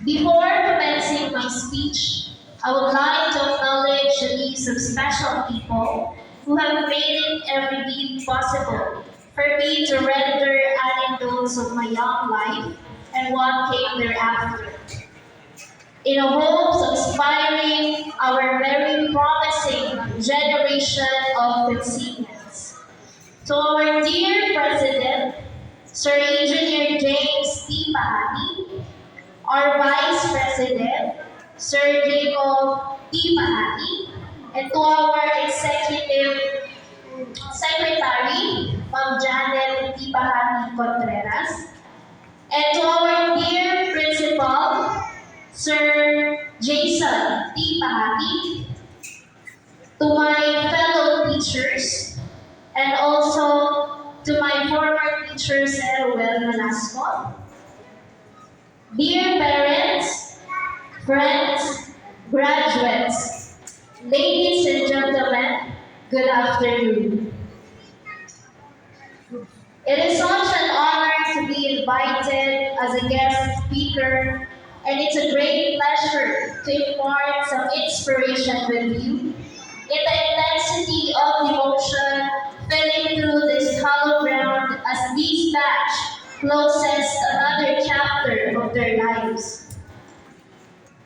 Before commencing my speech, I would like to acknowledge the needs of special people who have made it every bit possible for me to render anecdotes of my young life and what came thereafter, in the hopes of inspiring our very promising generation of Consilians. To our dear President, Sir Engineer James T. Pahati, our Vice President, Sir Jacob T. Pahati, and to our Executive Secretary, Ma'am Janet T. Pahati Contreras, and to our dear Principal, Sir Jason T. Pahati, to my fellow teachers, and also to my former teacher, Sir Ruel Velasco. Dear parents, friends, graduates, ladies and gentlemen, good afternoon. It is such an honor to be invited as a guest speaker, and it's a great pleasure to impart some inspiration with you in the intensity of emotion filling through this hollow ground as this batch closes another chapter of their lives.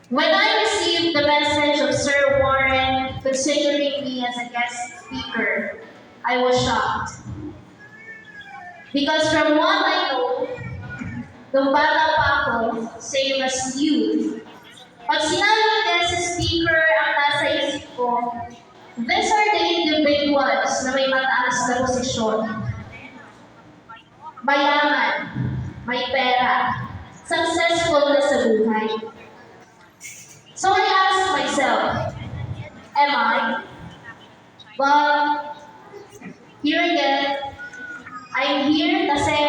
When I received the message of Sir Warren considering me as a guest speaker, I was shocked. Because from what I know, nung bata pa ako, same as you. Pag sinabing guest speaker ang nasa isip ko, these are the individuals na may mataas na posisyon. Mayaman, may pera, successful na sa buhay. So I asked myself, am I? But here again, I'm here kasi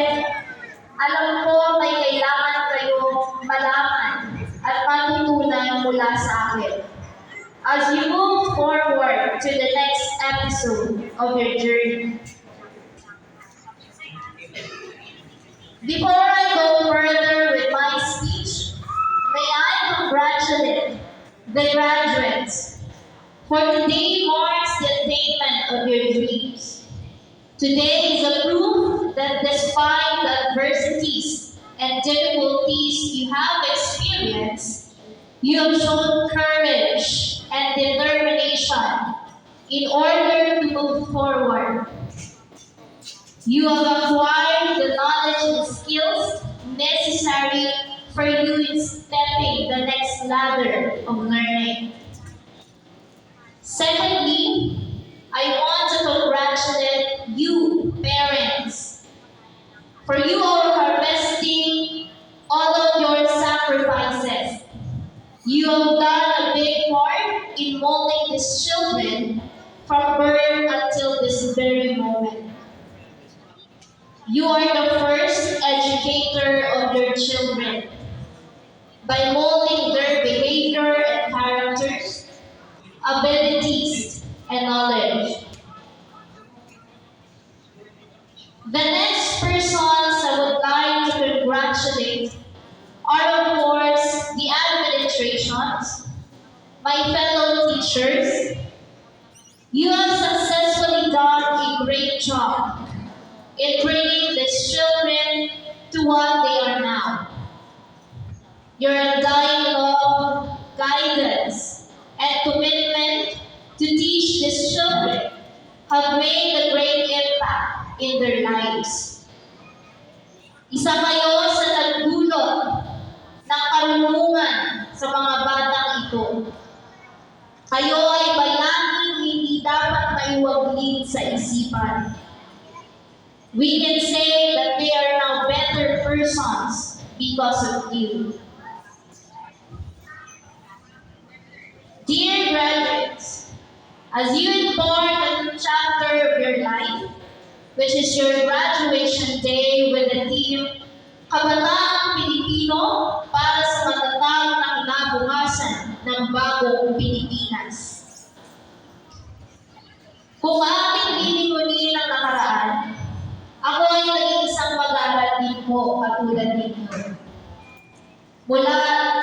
alam ko may kailangan kayong malaman at matutunan mula sa akin as you move forward to the next episode of your journey. Before I go further with my speech, may I congratulate the graduates, for today marks the attainment of your dreams. Today is a proof that despite the adversities and difficulties you have experienced, you have shown courage and determination in order to move forward. You have acquired the knowledge and skills necessary for you in stepping the next ladder of learning. Secondly, I want to congratulate you, parents, for you are harvesting all of your sacrifices. You have done a big part in molding these children from birth until this very moment. You are the first educator of your children by molding their behavior and characters, abilities, and knowledge. The next persons I would like to congratulate are, of course, the administrations, my fellow teachers. You have successfully done a great job in bringing these children to what they are now. Your undying love, guidance, and commitment to teach these children have made a great impact in their lives. Isa kayo sa nagdulot ng karunungan sa mga batang ito. Kayo ay bayani hindi dapat maiwaglid sa isipan. We can say that they are now better persons because of you. Dear graduates, as you embark on a new chapter of your life, which is your graduation day with the theme, Kabataang Pilipino para sa matatag na kinabukasan ng bagong Pilipinas. Kung ating lilingkunin ang nakaraan, ako ay naging isang mag-aaral din po katulad ninyo. Mula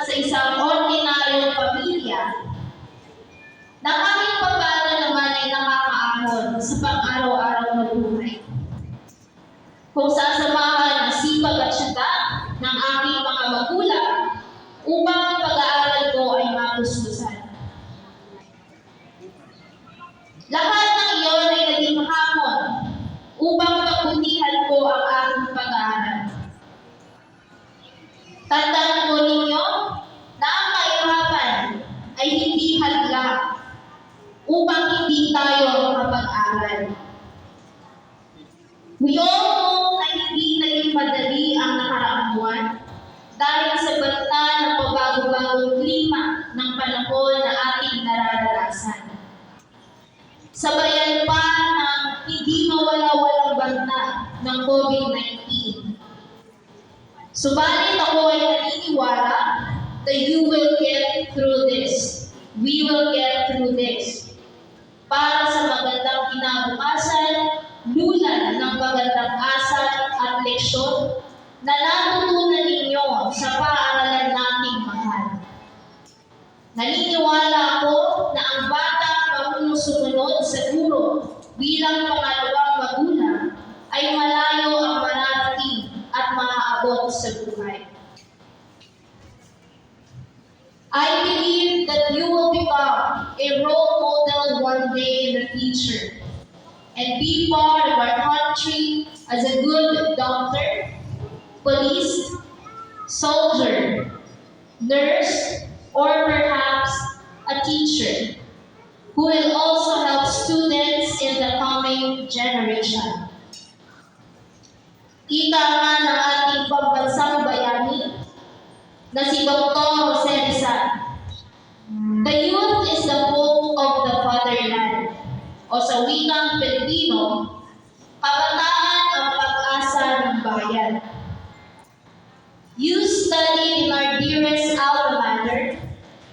sa isang ordinaryong pamilya, na kahit papaano naman ay nakakaahon sa pang-araw-araw na buhay. Kung sasamahan ang sipag at syaga ng aking mga magulang upang ang pag-aaral ko ay mapustusan. Lahat ng iyon ay naging hamon upang pagbutihan ko ang aking pag-aaral. Tandaan po ninyo na ang kahirapan ay hindi hadlang upang hindi tayo makapag-aral. We all know na hindi naging madali ang nakaraang buwan dahil sa banta ng pabago-bagong klima ng panahon na ating nararanasan. Sabayan pa ng hindi mawala-walang banta ng COVID-19. Subalit ako ay naniniwala that you will get through this. We will get through this. Para sa magandang kinabukasan, lulan ng magandang asal at leksyon na natutunan ninyo sa paaralan nating mahal. Naniniwala ako na ang batang marunong-sumunod sa guro bilang pangalawang magulang ay malayo ang mararating at maaabot sa buhay. I believe that you will become a role model one day in the future and be part of our country as a good doctor, police, soldier, nurse, or perhaps a teacher who will also help students in the coming generation. Ika nga ng ating pambansang bayani na si Dr. Jose Rizal. The youth is the hope of the fatherland. O sa wikang Pilipino, kabataan ang pag-asa ng bayan. You studied in our dearest alma mater,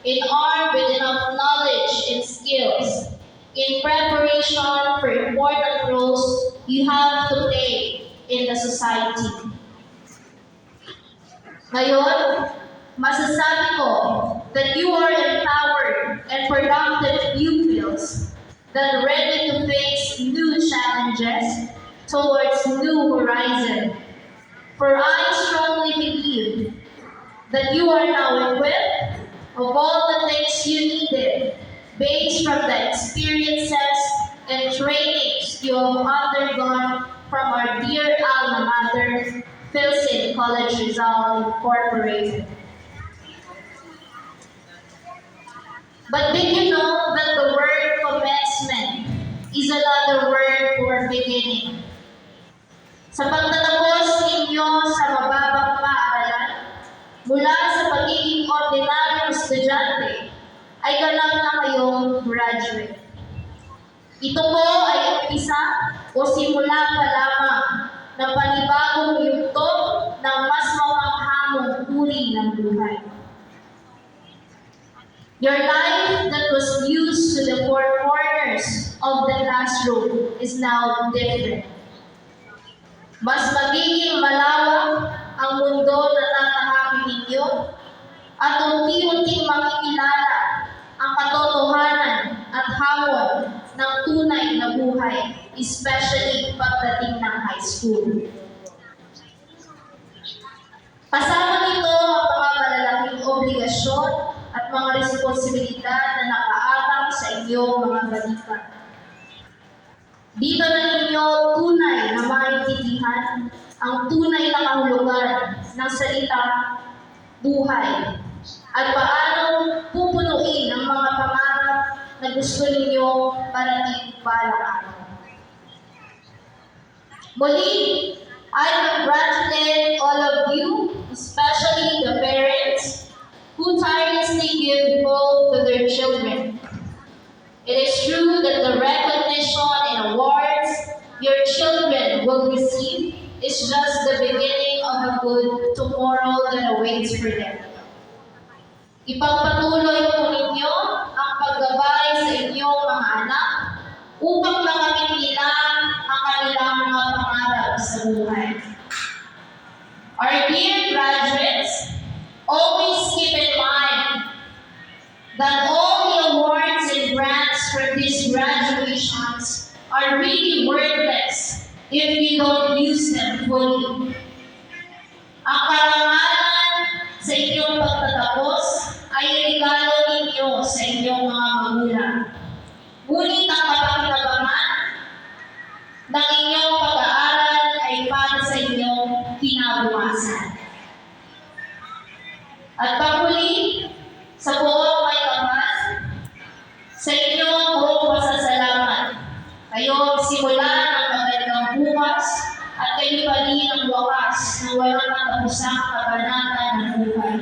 and armed with enough knowledge and skills in preparation for important roles you have to play in the society. Ngayon, masasabi ko that you are empowered and productive pupils that are ready to face new challenges towards new horizon. For I strongly believe that you are now equipped of all the things you needed based from the experiences and trainings you have undergone from our dear alma mater, Philson College Rizal Incorporated. But did you know that the word commencement is another word for beginning? Sa pagtatapos ninyo sa mababang paaralan, mula sa pagiging ordinaryong estudyante, ay ganap na kayong graduate. Ito po ay umpisa o simula pa lamang ng panibagong yugto ng mas mapanghamong uri ng buhay. Your life that was used to the four corners of the classroom is now different. Mas magiging malawak ang mundo na natahakin ninyo at unti-unting makikilala ang katotohanan at hamon ng tunay na buhay, especially pagdating ng high school. Kasama nito ang mga malalaking obligasyon at mga responsibilidad na nakaatang sa inyong mga balikat. Dito na ninyo tunay na maintindihan ang tunay na kahulugan ng salitang buhay at paano pupunuin ang mga pangarap na gusto ninyo parating balang araw. Muli, I congratulate all of you, especially the parents, who tirelessly give hope to their children. It is true that the recognition and awards your children will receive is just the beginning of a good tomorrow that awaits for them. Ipagpatuloy po ninyo ang paggabay sa inyong mga anak upang makamit nila ang kanilang mga pangarap sa buhay. Our dear graduates, always keep in mind that all the awards and grants for these graduations are really worthless if you don't use them fully. Ang karangalan sa inyong pagtatapos ay regalo ninyo sa inyong mga magulang. Ngunit ang kapakinabangan ng inyong pag-aaral ay para sa inyong kinabukasan. At panghuli, sa buong may kapal, sa inyong buong pasasalamat, kayo simulan ng magandang bukas at kayo pa rin ang wakas ng walang katapusang kabanata ng buhay.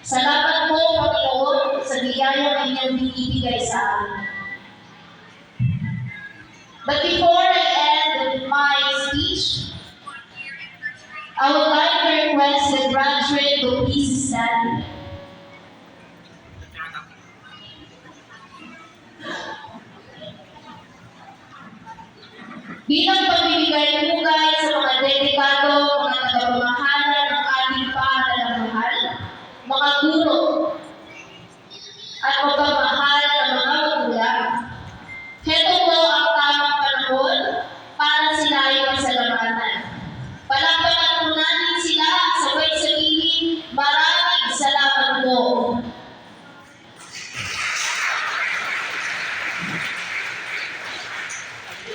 Salamat po, Panginoon, sa biyayang inyong binibigay sa amin. But before I end my speech, I would like to request the graduate to please stand. Bilang pagbibigay pugay sa mga dedikado, mga tagapamahala ng ating paaralan, mga guro, at magpamahal na mga magulang, heto po ang tamang panahon para sila ay pasalamatan. Palakpakan po natin sila sabay sabihin, maraming salamat po.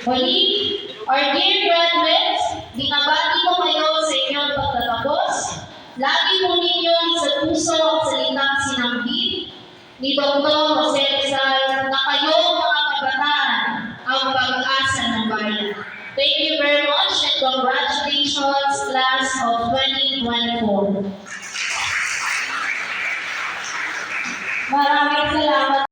Muli, our dear graduates, binabati ko kayo sa inyong pagtatapos. Lagi po ninyo sa puso ang salitang sinambit ni Dr. Jose Rizal na kayo mga kabataan ang pag-asa ng bayan. Thank you very much and congratulations, class of 2024. Maraming salamat.